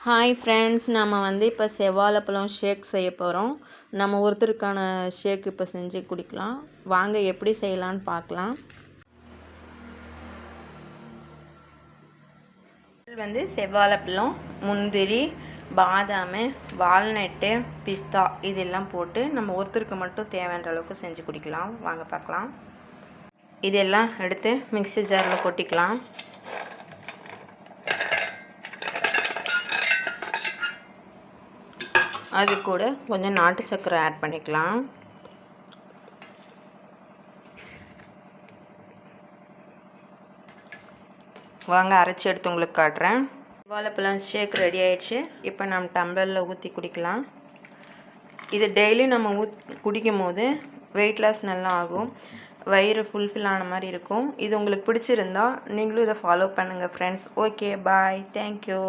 Hi friends, நம்ம இப்போ செவ்வாழைப்பழம் ஷேக் செய்ய போகிறோம். நம்ம ஒருத்தருக்கான ஷேக் இப்போ செஞ்சு குடிக்கலாம். வாங்க எப்படி செய்யலான்னு பார்க்கலாம். செவ்வாழைப்பழம், முந்திரி, பாதாம், வால்நட்டு, பிஸ்தா இதெல்லாம் போட்டு நம்ம ஒருத்தருக்கு மட்டும் தேவையான அளவுக்கு செஞ்சு குடிக்கலாம். வாங்க பார்க்கலாம். இதெல்லாம் எடுத்து மிக்ஸி ஜாரில் கொட்டிக்கலாம். அது கூட கொஞ்சம் நாட்டு சர்க்கரை ஆட் பண்ணிக்கலாம். வாங்க அரைச்சி எடுத்து உங்களுக்கு காட்டுறேன். வாழைப்பழம் ஷேக் ரெடி ஆயிடுச்சு. இப்போ நம்ம டம்ளரில் ஊற்றி குடிக்கலாம். இது டெய்லி நம்ம குடிக்கும் போது வெயிட் லாஸ் நல்லா ஆகும். வயிறு ஃபுல்ஃபில் ஆன மாதிரி இருக்கும். இது உங்களுக்கு பிடிச்சிருந்தா நீங்களும் இதை ஃபாலோ பண்ணுங்கள் ஃப்ரெண்ட்ஸ். ஓகே, பாய், தேங்க்யூ.